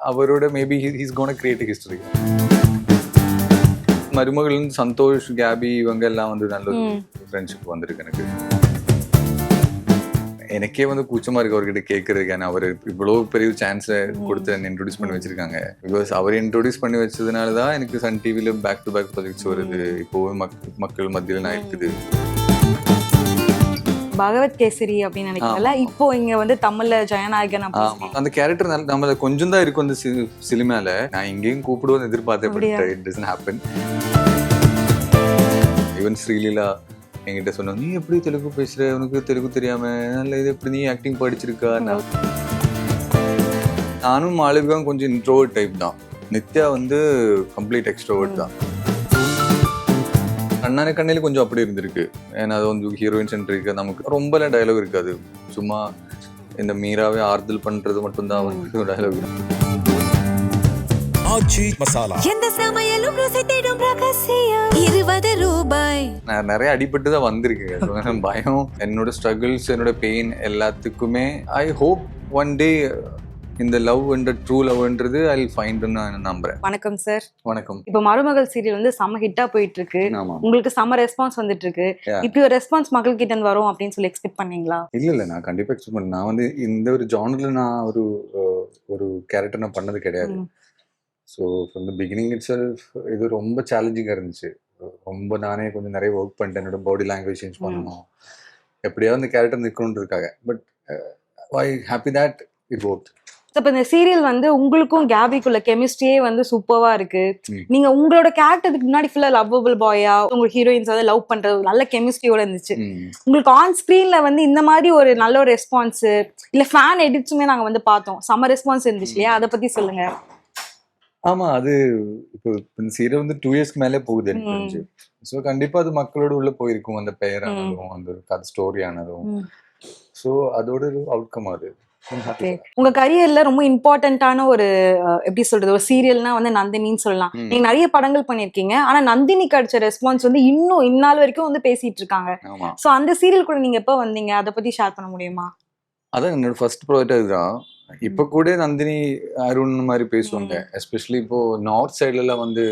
அவரோட maybe he's gonna create history. மருமகள் Santhosh, KP இவங்க எல்லாம் வந்து நல்ல ஒரு ஃப்ரெண்ட்ஷிப் வந்திருக்கு எனக்கு. எனக்கே வந்து கூச்சமா இருக்கு அவர்கிட்ட கேட்கறதுக்கு. ஏன்னா அவர் இவ்வளவு பெரிய சான்ஸை கொடுத்து என்ன இன்ட்ரோடியூஸ் பண்ணி வச்சிருக்காங்க. பிகாஸ் அவர் இன்ட்ரோடியூஸ் பண்ணி வச்சதுனாலதான் எனக்கு சன் டிவில பேக் டு பேக் ப்ராஜெக்ட்ஸ் வருது. இப்போவும் மக்கள் மத்தியில நான் இருக்குது. பகவத் கேசரி அப்படின்னு நினைக்கிறேன்ல, இப்போ இங்க வந்து தமிழ்ல ஜெயநாயகன். அந்த கேரக்டர் நம்ம கொஞ்சம் தான் இருக்கும் அந்த சினிமால. நான் இங்கேயும் கூப்பிடுவோம் எதிர்பார்த்தேன். ஈவன் ஸ்ரீலீலா என்கிட்ட சொன்ன, நீ எப்படி தெலுங்கு பேசுற, உனக்கு தெலுங்கு தெரியாம நல்ல இது எப்படி நீ ஆக்டிங் படிச்சிருக்கா? நானும் மாளவிகாவும் கொஞ்சம் இன்ட்ரோவர்ட் டைப் தான். நித்யா வந்து கம்ப்ளீட் எக்ஸ்ட்ரோவர்ட் தான். கண்ணான கண்ணில கொஞ்சம் அப்படி இருந்திருக்கு. ஏன்னா அது வந்து ஹீரோயின் சென்ட்ரிக்கு நமக்கு ரொம்ப டயலாக் இருக்காது. சும்மா இந்த மீராவே ஆறுதல் பண்றது மட்டும்தான் வந்து டயலாக். நான் நிறைய அடிபட்டு தான் வந்திருக்கேன். பயம், என்னோட ஸ்ட்ரகிள்ஸ், என்னோட பெயின் எல்லாத்துக்குமே ஐ ஹோப் ஒன் டே இந்த லவ் என்ற ட்ரூ லவ்ன்றது ஐ வில் ஃபைண்ட்னு நான் நம்புறேன். வணக்கம் சார். வணக்கம். இப்போ மருமகள் சீரியல் வந்து செம ஹிட்டா போயிட்டு இருக்கு. உங்களுக்கு செம ரெஸ்பான்ஸ் வந்துட்டு இருக்கு. இப்படி ஒரு ரெஸ்பான்ஸ் மக்கள் கிட்ட இருந்து வரும் அப்படின்னு சொல்லி எக்ஸ்பெக்ட் பண்ணீங்களா? இல்ல நான் கண்டிப்பா எக்ஸ்பெக்ட் பண்ணேன். நான் வந்து இந்த ஒரு ஜானர்ல நான் ஒரு கேரக்டர் நான் பண்ணது கிடையாது. So from the beginning it self இது ரொம்ப சேலஞ்சிங்காக இருந்துச்சு. ரொம்ப நானே கொஞ்சம் நிறைய ஒர்க் பண்ணிட்டேன். என்னோட பாடி லாங்குவேஜ் சேஞ்ச் பண்ணணும், எப்படியாவது அந்த கேரக்டர் நிற்கணுன்றதுக்காக. But I happy that it worked. இப்போ இந்த சீரியல் வந்து உங்களுக்கும் கேபிக்குள்ள கெமிஸ்ட்ரியே வந்து சூப்பரா இருக்கு. நீங்க உங்களோட கேரக்டருக்கு முன்னாடி ஃபுல்லா லவ்வபிள் பாயா உங்க ஹீரோயின்ஸ் வந்து லவ் பண்றது நல்ல கெமிஸ்ட்ரியோட இருந்துச்சு. உங்களுக்கு ஆன் ஸ்கிரீன்ல வந்து இந்த மாதிரி ஒரு நல்ல ஒரு ரெஸ்பான்ஸ் இல்ல ஃபேன் எடிட்ஸுமே நாங்க வந்து பார்த்தோம். செம ரெஸ்பான்ஸ் இருந்துச்சு இல்லையா? அதை பத்தி சொல்லுங்க. ஆமா, அது இப்போ இந்த சீரியல் வந்து 2 இயர்ஸ்க்கு மேலே போகுது எனக்கு தெரிஞ்சு. ஸோ கண்டிப்பா அது மக்களோட உள்ள போயிருக்கும். அந்த பெயர் ஆனதும் அந்த கதை ஸ்டோரி ஆனதும். ஸோ அதோட ஒரு அவுட்கம் அது. உங்க கரியர்ல ரொம்ப இம்பார்ட்டன்டான ஒரு எப்படி சொல்றது ஒரு சீரியல்னா வந்து நந்தினின்னு சொல்லலாம். நீங்க நிறைய படங்கள் பண்ணிருக்கீங்க. ஆனா நந்தினி கிடைச்ச ரெஸ்பான்ஸ் வந்து இன்னும் இந்நாள் வரைக்கும் வந்து பேசிட்டு இருக்காங்க. சோ அந்த சீரியல் கூட நீங்க எப்ப வந்தீங்க, அதை பத்தி ஷேர் பண்ண முடியுமா? அதான் என்னோட ஃபர்ஸ்ட் ப்ராஜெக்ட் அதுதான். இப்ப கூட நந்தினி அருண் மாதிரி பேசுவாங்க. எஸ்பெஷலி இப்போ நார்த் சைட்ல எல்லாம் வந்து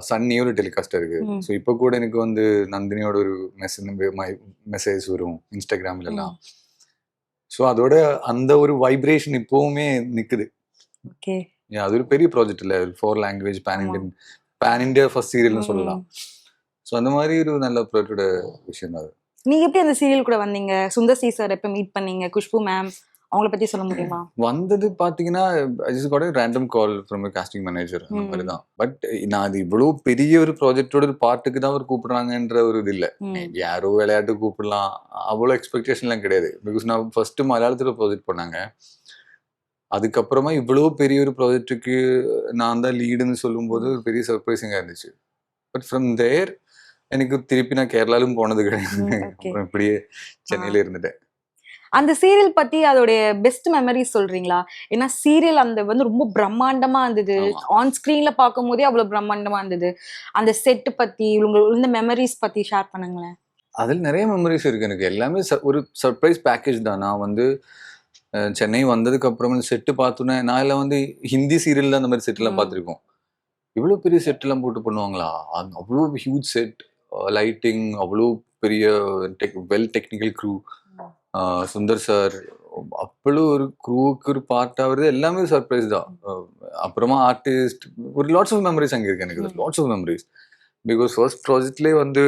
சன்னியோட டெலிகாஸ்ட் இருக்கு. ஸோ இப்போ கூட எனக்கு வந்து நந்தினியோட ஒரு மெசேஜ் வரும் இன்ஸ்டாகிராம்ல எல்லாம். ஸோ அதோட அந்த ஒரு வைப்ரேஷன் இப்போவுமே நிக்குது. அது ஒரு பெரிய ப்ராஜெக்ட் இல்ல, 4 லாங்குவேஜ் பேன் இண்டியா ஃபர்ஸ்ட் சீரியல்னு சொல்லலாம். ஸோ அந்த மாதிரி ஒரு நல்ல ப்ராஜெக்டோட விஷயம் அது. நீங்க எப்படி அந்த சீரியல் கூட வந்தீங்க? சுந்தர் சி சார் எப்ப மீட் பண்ணீங்க? குஷ்பு மேம் அவங்கள பத்தி சொல்ல முடியுமா? வந்தது பாத்தீங்கன்னா I just got a random call from a casting manager அந்த மாதிரி தான். பட் நான் அது இவ்வளவு பெரிய ஒரு ப்ராஜெக்டோட ஒரு பாட்டுக்கு தான் அவர் கூப்பிடுறாங்கன்ற ஒரு இது இல்லை. யாரோ விளையாட்டு கூப்பிடலாம் அவ்வளோ எக்ஸ்பெக்டேஷன்லாம் கிடையாது. பிகாஸ் நான் ஃபர்ஸ்ட் மலையாளத்துல ப்ராஜெக்ட் பண்ணாங்க. அதுக்கப்புறமா இவ்வளவு பெரிய ஒரு ப்ராஜெக்டுக்கு நான் தான் லீடுன்னு சொல்லும் போது ஒரு பெரிய சர்ப்ரைசிங்கா இருந்துச்சு. பட் ஃப்ரம் தேர் எனக்கு திருப்பி நான் கேரளாலும் போனது கிடையாது. அப்புறம் இப்படியே சென்னையில இருந்துட்டேன். அந்த சீரியல் பத்தி அதோடைய பெஸ்ட் மெமரிஸ் சொல்றீங்களா? ஏன்னா சீரியல் அந்த வந்து ரொம்ப பிரம்மாண்டமா இருந்தது. ஆன் ஸ்கிரீன்ல பார்க்கும் போதே அவ்வளவு பிரம்மாண்டமா இருந்தது. அந்த செட் பத்தி இந்த மெமரிஸ் பத்தி ஷேர் பண்ணுங்களேன். அதில் நிறைய மெமரிஸ் இருக்கு எனக்கு. எல்லாமே ஒரு சர்ப்ரைஸ் பேக்கேஜ் தான். நான் வந்து சென்னை வந்ததுக்கு அப்புறம் செட்டு பார்த்தோன்னே நான் எல்லாம் வந்து ஹிந்தி சீரியல்ல அந்த மாதிரி செட்லாம் பார்த்துருக்கோம். இவ்வளோ பெரிய செட்லாம் போட்டு பண்ணுவாங்களா? அவ்வளோ ஹியூஜ் செட், லைட்டிங், அவ்வளோ பெரிய well technical crew. Sundar sir அவ்வளோ ஒரு க்ரூவுக்கு ஒரு பார்ட் ஆகுறது எல்லாமே சர்ப்ரைஸ் தான். அப்புறமா ஆர்டிஸ்ட் ஒரு லாட்ஸ் ஆஃப் மெமரிஸ் அங்கே இருக்கு எனக்கு. Lots of memories. Because first ப்ராஜெக்ட்லேயே வந்து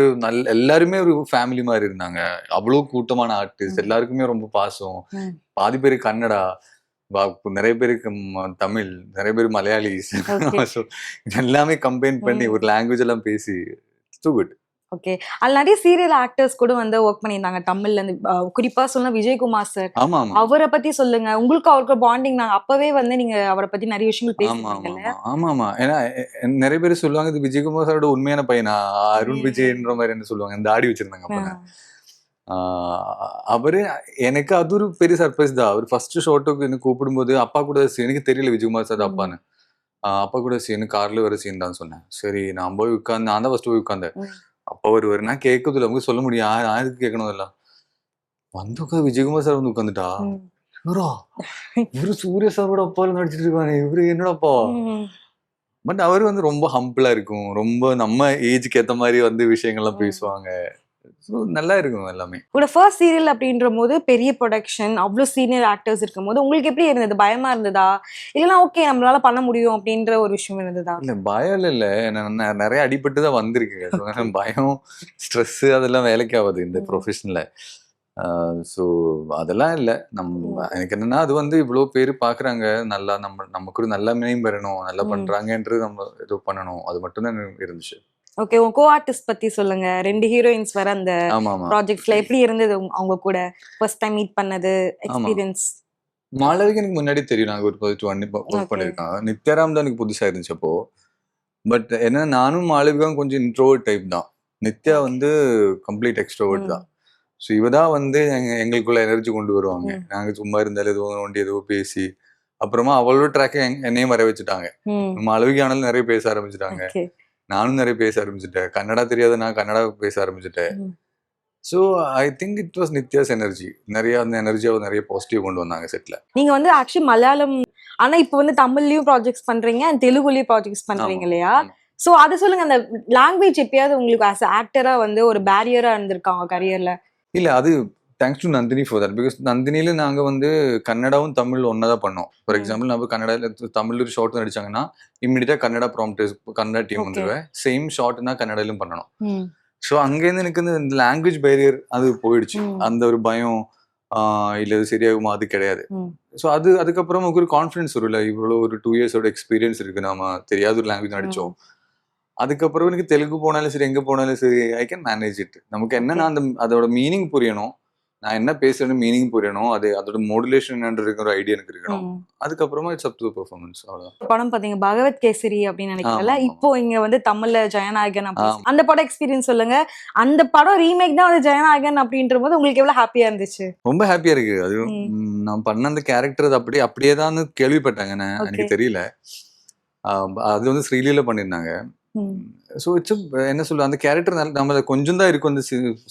எல்லாருமே ஒரு ஃபேமிலி மாதிரி இருந்தாங்க. அவ்வளோ கூட்டமான ஆர்டிஸ்ட், எல்லாருக்குமே ரொம்ப பாசம். பாதி பேர் கன்னடா, நிறைய பேருக்கு தமிழ், நிறைய பேர் மலையாளிஸ். ஸோ எல்லாமே கம்பைன் பண்ணி ஒரு லாங்குவேஜ் எல்லாம் பேசி இட்ஸ் குட். ஓகே. அதுல நிறைய சீரியல் ஆக்டர்ஸ் கூட வந்து ஒர்க் பண்ணியிருந்தாங்க தமிழ்ல இருந்து. குறிப்பா சொன்னா விஜயகுமார் சார். அவரை பத்தி சொல்லுங்க. உங்களுக்கு அவருக்கு பாண்டிங் நாங்க அப்பவே வந்து நீங்க அவரை பத்தி நிறைய விஷயங்கள் பேசிருக்கீங்கல்ல? ஆமா. ஏன்னா நிறைய பேர் சொல்லுவாங்க இது விஜயகுமார் சாரோட உண்மையான பையனா அருண் விஜய்ன்ற மாதிரி என்ன சொல்லுவாங்க. இந்த தாடி வச்சிருந்தாங்க அப்ப. அவரு எனக்கு அது ஒரு பெரிய சர்ப்ரைஸ் தான். அவர் ஃபர்ஸ்ட் ஷோட்டுக்கு என்ன கூப்பிடும்போது அப்பா கூட எனக்கு தெரியல விஜயகுமார் சார் அப்பான்னு. அப்பா கூட சீனு கார்ல வர சீன் தான் சொன்னேன். சரி நான் போய் உட்கார்ந்து, நான் தான் ஃபர்ஸ்ட் போய் உட்கார்ந்தேன். அப்ப ஒரு நான் கேட்கறதுல அவங்க சொல்ல முடியும். யாருக்கு கேட்கணும் எல்லாம் வந்து உட்காந்து விஜயகுமார் சார் வந்து உட்காந்துட்டா இவரா இவரு சூரிய சாரோட அப்பால நடிச்சிட்டு இருக்கானே, இவரு என்னடாப்பா. ம். பட் அவரு வந்து ரொம்ப ஹம்பிளா இருக்கும், ரொம்ப நம்ம ஏஜ்க்கு ஏத்த மாதிரி வந்து விஷயங்கள்லாம் ம். பேசுவாங்க. ஸோ நல்லா இருக்கும் எல்லாமே. உங்களோட ஃபர்ஸ்ட் சீரியல் அப்படின்ற போது பெரிய ப்ரொடக்ஷன், அவ்ளோ சீனியர் ஆக்டர்ஸ் இருக்கும்போது உங்களுக்கு எப்படி இருந்தது? பயமா இருந்ததா? இல்லன்னா ஓகே நம்மளால பண்ண முடியும் அப்படின்ற ஒரு விஷயம் இருந்ததா? இல்ல பயம் இல்ல. நான் நிறைய அடிபட்டு தான் வந்திருக்கேன். So okay. பயம், ஸ்ட்ரெஸ் அதெல்லாம் வேலைக்கு ஆகாது இந்த ம். ப்ரொஃபஷன்ல. ஸோ அதெல்லாம் இல்ல. எனக்கு என்னன்னா அது வந்து இவ்வளோ பேர் பார்க்குறாங்க. நல்லா நமக்கு ஒரு நல்ல நேம் வரணும். நல்லா ம். பண்றாங்கன்றது நம்ம இது பண்ணணும். அது மட்டும் தான் இருந்துச்சு. ஓகே. உங்க கோ ஆர்டிஸ்ட் பத்தி சொல்லுங்க. 2 ஹீரோயின்ஸ் வர அந்த ஆமாமா. ப்ராஜெக்ட்ஸ்ல எப்படி இருந்தது அவங்க கூட? ஃபர்ஸ்ட் டைம் மீட் பண்ணது, ஆமா. எக்ஸ்பீரியன்ஸ்? மாளவிகா எனக்கு முன்னாடி தெரியும். நாங்க ஒரு ப்ராஜெக்ட் ஒர்க் ஓகே. பண்ணியிருக்கோம். நித்யாராம் தான் எனக்கு புதுசா இருந்துச்சு அப்போ. பட் என்னன்னா நானும் மாளவிகாவும் கொஞ்சம் இன்ட்ரோவர்ட் டைப் தான். நித்யா ஓகே. வந்து கம்ப்ளீட் எக்ஸ்ட்ரோவர்ட் ம். தான். ஸோ இவ தான் வந்து எங்களுக்குள்ள எனர்ஜி கொண்டு வருவாங்க. ம். நாங்க சும்மா இருந்தாலும் ஏதோ நோண்டி ஏதோ பேசி, அப்புறமா அவளோட ட்ராக்க என்னையும் வர வச்சுட்டாங்க. ம். மாளவிகா ஆனாலும் நிறைய பேச ஆரம்பிச்சுட்டாங்க. ஓகே. நானும் நிறைய பேச ஆரம்பிச்சுட்டேன். கன்னடா தெரியாத நான் கன்னடா பேச ஆரம்பிச்சுட்டேன். ம். So I think it was Nithya's energy. நிறைய அந்த எனர்ஜியா நிறைய பாசிட்டிவ் கொண்டு வந்தாங்க செட்ல. நீங்க வந்து ஆக்சுவலி மலையாளம், ஆனா இப்ப வந்து தமிழ்லயும் ப்ராஜெக்ட்ஸ் பண்றீங்க அண்ட் தெலுங்குலயும் ப்ராஜெக்ட்ஸ் பண்றீங்க ஆமா, இல்லையா? ஆமா. சோ அது சொல்லுங்க. அந்த லாங்குவேஜ் எப்பயாவது உங்களுக்கு ஆஸ் ஆக்டரா வந்து ஒரு பேரியரா இருந்திருக்கா உங்க கரியர்ல? இல்ல அது thanks to Nandini for that. Because நந்தினியில நாங்க வந்து கன்னடாவும் தமிழ் ஒன்னா தான் பண்ணோம். ஃபார் ம். எக்ஸாம்பிள் நம்ம கன்னடால தமிழ் ஒரு short நடிச்சாங்கன்னா இம்மிடியா Kannada ப்ராம்ப்டர்ஸ் Kannada team okay. வந்துருவேன். சேம் ஷார்ட்னா கன்னடாலும் பண்ணணும். ம். ஸோ அங்கேருந்து எனக்கு இந்த லாங்குவேஜ் பேரியர் அது போயிடுச்சு. ம். அந்த ஒரு பயம் இல்ல இது சரியாகுமா அது கிடையாது. ம். ஸோ அதுக்கப்புறம் நமக்கு ஒரு கான்ஃபிடன்ஸ் வரும்ல. இவ்வளோ ஒரு 2 இயர்ஸோட எக்ஸ்பீரியன்ஸ் இருக்கு. நாம தெரியாத ஒரு லாங்குவேஜ் நடிச்சோம். ம். அதுக்கப்புறம் எனக்கு தெலுங்கு போனாலும் சரி, எங்க போனாலும் சரி, ஐ கேன் மேனேஜ் இட். நமக்கு ஓகே. என்னன்னா அதோட மீனிங் புரியணும். நான் என்ன பேசுறேன்னு மீனிங் புரியணும். அதோட மாடுலேஷன் என்னன்ற ஒரு ஐடியா எனக்கு இருக்கணும். ம். அதுக்கப்புறமா இட்ஸ் அப் டு பெர்ஃபார்மன்ஸ் அவ்வளவுதான். படம் பாத்தீங்க பகவத் கேசரி அப்படின்னு நினைக்கிறேன்ல. ஆமா, ஆமா, இப்போ இங்க வந்து தமிழ்ல ஜெயநாயகன் அப்படி ஆமா. அந்த படம் எக்ஸ்பீரியன்ஸ் சொல்லுங்க. அந்த படம் ரீமேக் தான் வந்து ஜெயநாயகன் அப்படின்ற போது உங்களுக்கு எவ்வளவு ஹாப்பியா இருந்துச்சு? ரொம்ப ஹாப்பியா இருக்கு. அது ம். நான் பண்ண அந்த கேரக்டர் அது அப்படியே தான் கேள்விப்பட்டாங்க. ஓகே. எனக்கு தெரியல. அது வந்து ஸ்ரீலீல பண்ணியிருந்தாங்க. ம். ஸோ இட்ஸ் என்ன சொல்ல அந்த கேரக்டர் நம்ம கொஞ்சம் தான் இருக்கும் அந்த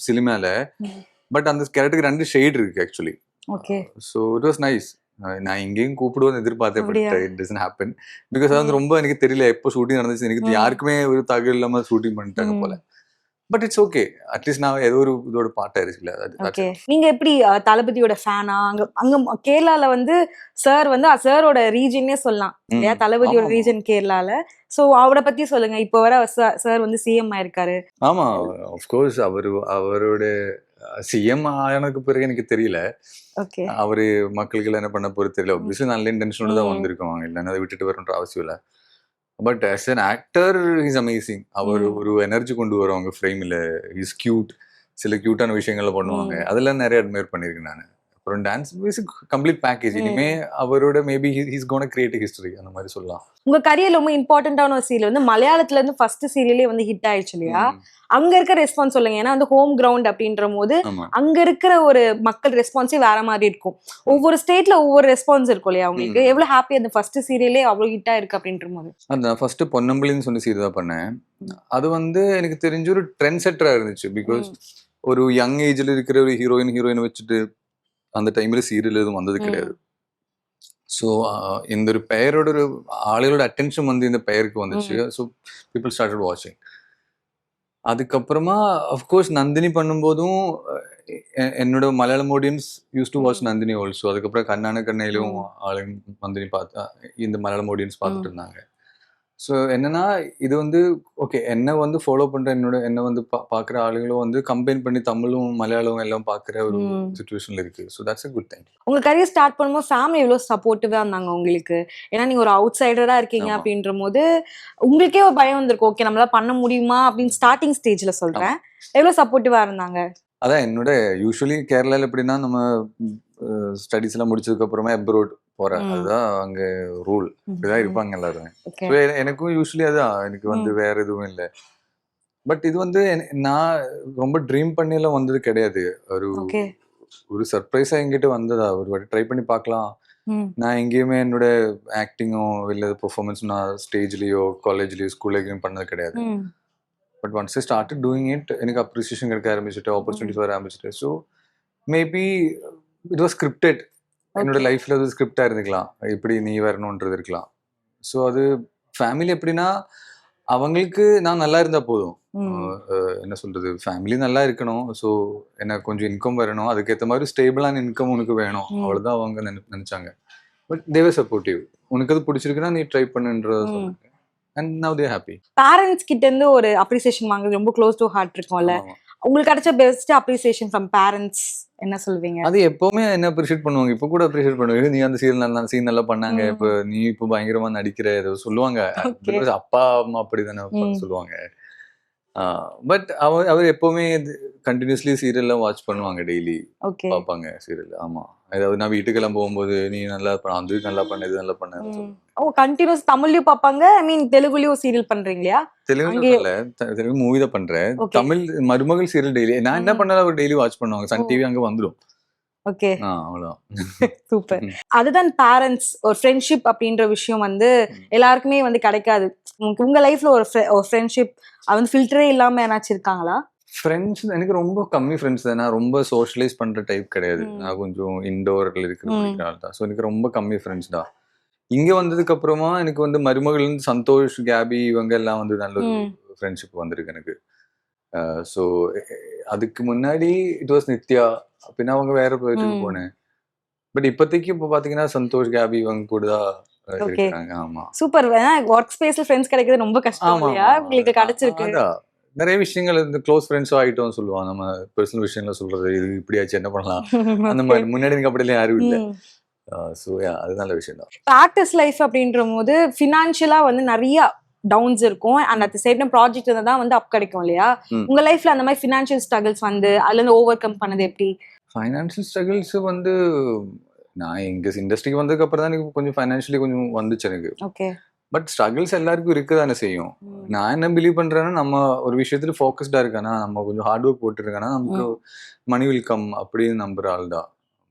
சினிமால. ம். பட் அந்த கேரக்டருக்கு 2 ஷேட் இருக்கு actually. Okay. So it was nice. நான் இங்கேயும் கூப்பிடுவேன்னு எதிர்பார்த்தேன். பட் அப்படியா? It doesn't happen. பிகாஸ் அது வந்து ம். ரொம்ப எனக்கு தெரியல எப்போ ஷூட்டிங் நடந்துச்சு. எனக்கு ம். யாருக்குமே ஒரு தகவல் இல்லாம ஷூட்டிங் பண்ணிட்டாங்க போல. ம். But it's okay. அட்லீஸ்ட் நான் ஏதோ ஒரு இதோட பார்ட் ஆயிருச்சுல. ஓகே. நீங்க எப்படி தளபதியோட ஃபேனா? அங்க அங்க கேரளால வந்து சார் வந்து சாரோட ரீஜியனே சொல்லலாம் இல்லையா? தளபதியோட ஆமா, ரீஜன் கேரளால. சோ அவர பத்தி சொல்லுங்க. இப்போ வர சார் வந்து சிஎம் ஆயிருக்காரு. ஆமா. ஆஃப்கோர்ஸ் அவரோட சிஎம் ஆனதுக்கு பிறகு எனக்கு தெரியல. ஓகே. அவரு மக்களுக்கு என்ன பண்ண போறது தெரியல. ம். ஆப்வியஸ்லி நல்ல இன்டென்ஷனோட தான் ம். வந்திருக்கோம். இல்லைன்னா அதை விட்டுட்டு வரணுன்ற அவசியம் இல்லை. But as an actor is amazing. அவர் ம். ஒரு எனர்ஜி கொண்டு வருவாங்க ஃப்ரேம்ல. Is cute. சில கியூட்டான விஷயங்களை பண்ணுவாங்க. ம். அதெல்லாம் நிறைய அட்மையர் பண்ணியிருக்கேன் நான். அப்புறம் டான்ஸ் மியூசிக் கம்ப்ளீட் பேக்கேஜ். இனிமே ம். அவரோட maybe he's gonna create history அந்த மாதிரி சொல்லலாம். உங்க கரியர்ல ரொம்ப இம்பார்ட்டன்டான ஒரு சீரியல் வந்து மலையாளத்துல இருந்து ஃபர்ஸ்ட் சீரியலே வந்து ஹிட் ஆயிடுச்சு இல்லையா? ம். அங்க இருக்க ரெஸ்பான்ஸ் சொல்லுங்க. ஏன்னா வந்து ஹோம் கிரவுண்ட் அப்படின்ற போது ஆமா. அங்க இருக்கிற ஒரு மக்கள் ரெஸ்பான்ஸே வேற மாதிரி இருக்கும். ஒவ்வொரு ஸ்டேட்ல ஒவ்வொரு ரெஸ்பான்ஸ் இருக்கும் இல்லையா உங்களுக்கு? ம். எவ்வளவு ஹாப்பி அந்த ஃபர்ஸ்ட் சீரியலே அவ்வளவு ஹிட் ஆயிருக்கு அப்படின்ற போது? அந்த ஃபர்ஸ்ட் பொன்னம்பலின்னு சொல்லி சீரியல் தான் பண்ணேன். ம். அது வந்து எனக்கு தெரிஞ்ச ஒரு ட்ரெண்ட் செட்டரா இருந்துச்சு. பிகாஸ் ம். ஒரு யங் ஏஜ்ல இருக்கிற ஒரு ஹீரோயின் வச்சுட்டு அந்த டைம்ல சீரியல் எதுவும் வந்தது கிடையாது. ம். ஸோ இந்த ஒரு பெயரோட ஒரு ஆளுகளோட அட்டென்ஷன் வந்து இந்த பெயருக்கு வந்துச்சு. ம். ஸோ பீப்புள் ஸ்டார்டட் வாட்சிங். அதுக்கப்புறமா அஃப்கோர்ஸ் நந்தினி பண்ணும்போதும் என்னோட Malayalam audience use to watch ம். நந்தினி ஆல்சோ. அதுக்கப்புறம் கண்ணான கண்ணையிலும் ம். ஆளுங்க நந்தினி பார்த்தா இந்த மலையாளம் ஆடியன்ஸ் பார்த்துட்டு ம். இருந்தாங்க. ஸோ என்னன்னா இது வந்து ஓகே என்ன வந்து ஃபாலோ பண்ற என்ன வந்து பார்க்குற ஆளுங்களும் வந்து கம்பைன் பண்ணி தமிழும் மலையாளம் எல்லாம் பார்க்குற ஒரு ம். சுச்சுவேஷன்ல இருக்கு. So that's a good thing. உங்க கரியர் ஸ்டார்ட் பண்ணும்போது ஃபேமிலி எவ்வளவு சப்போர்ட்டிவா இருந்தாங்க உங்களுக்கு? ஏன்னா நீங்க ஒரு அவுட் சைடரா இருக்கீங்க ஆமா, அப்படின்ற போது உங்களுக்கே ஒரு பயம் வந்திருக்கும். ஓகே நம்மளால பண்ண முடியுமா அப்படின்னு ஸ்டார்டிங் ஸ்டேஜ்ல ஆமா. சொல்றேன். எவ்வளவு சப்போர்ட்டிவா இருந்தாங்க? அதான் என்னோட யூசுவலி கேரளால எப்படின்னா நம்ம ஸ்டடீஸ் எல்லாம் முடிச்சதுக்கு அப்புறமா அப்ரோட் போறேன். ம். அதுதான் அங்க ரூல். இப்படிதான் ம். இருப்பாங்க எல்லாரும். ஓகே. ஸோ எனக்கும் யூசுவலி அதான் எனக்கு வந்து ம். வேற எதுவும் இல்லை. பட் இது வந்து நான் ரொம்ப ட்ரீம் பண்ணி எல்லாம் வந்தது கிடையாது. ஒரு ஓகே. ஒரு சர்ப்ரைஸா என்கிட்ட வந்ததா ஒரு வாட்டி ட்ரை பண்ணி பார்க்கலாம். ம். நான் எங்கேயுமே என்னோட ஆக்டிங்கோ இல்லை பெர்ஃபார்மன்ஸ் நான் ஸ்டேஜ்லயோ காலேஜ்லயோ ஸ்கூல்லையும் பண்ணது கிடையாது. ம். But once I started doing it எனக்கு அப்ரிசியேஷன் கிடைக்க ஆரம்பிச்சுட்டு, ஆப்பர்ச்சுனிட்டிஸ் வர ஆரம்பிச்சுட்டு. So maybe it was scripted. என்னோட லைஃப்ல அது ஸ்கிரிப்டா இருந்துக்கலாம், இப்படி நீ வரணும்ன்றது இருக்கலாம். ஸோ அது ஃபேமிலி எப்படின்னா அவங்களுக்கு நான் நல்லா இருந்தா போதும். என்ன சொல்றது, ஃபேமிலி நல்லா இருக்கணும். ஸோ எனக்கு கொஞ்சம் இன்கம் வரணும், அதுக்கேற்ற மாதிரி ஸ்டேபிளான இன்கம் உனக்கு வேணும், அவ்வளவுதான் அவங்க நினைச்சாங்க. But they were supportive. உனக்கு அது பிடிச்சிருக்குன்னா நீ ட்ரை பண்ணுன்றத சொன்னாங்க. And now they happy. Parents கிட்ட இருந்து ஒரு அப்ரிசியேஷன் வாங்குறது ரொம்ப க்ளோஸ் டு ஹார்ட் இருக்கும்ல. உங்களுக்கு கிடைச்ச பெஸ்ட் அப்ரிசியேஷன் ஃப்ரம் பேரண்ட்ஸ் என்ன சொல்வீங்க? அது எப்பவுமே என்ன அப்ரிஷியேட் பண்ணுவாங்க, இப்ப கூட அப்ரிஷியேட் பண்ணுவாங்க. நீ அந்த சீன் நல்லா பண்ணாங்க, இப்ப நீ இப்ப பயங்கரமா நடிக்கிற, ஏதோ சொல்லுவாங்க. அப்பா அம்மா அப்படிதானே சொல்லுவாங்க. பட் அவர் எப்பவுமே கண்டினியூஸ்லி சீரியல்லாம் வாட்ச் பண்ணுவாங்க, டெய்லி பாப்பாங்க சீரியல். ஆமா, அதாவது நான் வீட்டுக்கெல்லாம் போகும்போது நீ நல்லா அந்த நல்லா பண்ண, இது நல்லா பண்ண. ஓ, கண்டினியூஸ் தமிழ்லயும் பாப்பாங்க, ஐ மீன் தெலுங்குலயும் சீரியல் பண்றீங்களா? தெலுங்கு மூவி தான் பண்றேன். தமிழ் மருமகள் சீரியல் டெய்லி நான் என்ன பண்ணாலும் அவர் டெய்லி வாட்ச் பண்ணுவாங்க. சன் டிவி அங்க வந்துடும். Okay, super. அதுதான் பேரண்ட்ஸ். ஒரு ஃப்ரெண்ட்ஷிப் அப்படின்ற விஷயம் வந்து எல்லாருக்குமே வந்து கிடைக்காது. உங்க லைஃப்ல ஒரு ஃப்ரெண்ட்ஷிப் அது ஃபில்டரே இல்லாம ஏதாச்சும் இருக்காங்களா? ஃப்ரெண்ட்ஸ் எனக்கு ரொம்ப கம்மி ஃப்ரெண்ட்ஸ் தான். நான் ரொம்ப சோஷியலைஸ் பண்ற டைப் கிடையாது. நான் கொஞ்சம் இன்டோர்ல இருக்கிற ஆள் தான். ஸோ எனக்கு ரொம்ப கம்மி ஃப்ரெண்ட்ஸ் தான். இங்க வந்ததுக்கு அப்புறமா எனக்கு வந்து மருமகள் சந்தோஷ், கேபி இவங்க எல்லாம் வந்து நல்ல ஒரு ஃப்ரெண்ட்ஷிப் வந்திருக்கு எனக்கு. ஸோ அதுக்கு முன்னாடி இட் வாஸ் நித்யா, பின்ன அவங்க வேற வீட்டுக்கு போனேன். பட் இப்போதைக்கு இப்போ பாத்தீங்கன்னா சந்தோஷ், கேபி இவங்க கூட தான் இருக்காங்க. ஆமா, சூப்பர். ஒர்க் ஸ்பேஸ்ல ஃப்ரெண்ட்ஸ் கிடைக்கிறது ரொம்ப கஷ்டம் இல்லையா? உங்களுக்கு கிடைச்சிருக்கு. நிறைய விஷயங்கள் இந்த க்ளோஸ் ஃப்ரெண்ட்ஸோ ஆகிட்டோம் சொல்லுவாங்க. நம்ம பர்சனல் விஷயங்கள சொல்றது, இது இப்படியாச்சு என்ன பண்ணலாம் அந்த மாதிரி. முன்னாடி எனக்கு அப்படிலாம் யாரும் இல்லை. ஸோ அது நல்ல விஷயம் தான். ஆர்டிஸ்ட் லைஃப் அப்படின்ற போது ஃபினான்ஷியலா வந்து நிறைய டவுன்ஸ் இருக்கும். And at the same time project தான் வந்து அப் கிடைக்கும் இல்லையா? உங்க லைஃப்ல அந்த மாதிரி ஃபினான்ஷியல் ஸ்ட்ரகிள்ஸ் வந்து அதுல இருந்து ஓவர் கம் பண்ணது எப்படி? ஃபைனான்ஷியல் ஸ்ட்ரகிள்ஸ் வந்து நான் எங்க இண்டஸ்ட்ரிக்கு வந்ததுக்கு அப்புறம் தான் எனக்கு கொஞ்சம் ஃபைனான்ஷியலி கொஞ்சம் வந்துச்சு எனக்கு. ஓகே. பட் ஸ்ட்ரகிள்ஸ் எல்லாருக்கும் இருக்கதானே செய்யும். நான் என்ன பிலீவ் பண்றேன்னா, நம்ம ஒரு விஷயத்துல ஃபோக்கஸ்டா இருக்கனா, நம்ம கொஞ்சம் ஹார்ட் ஒர்க் போட்டுருக்கனா, நமக்கு மணி வில் கம் அப்படின்னு நம்புற ஆள் தான்.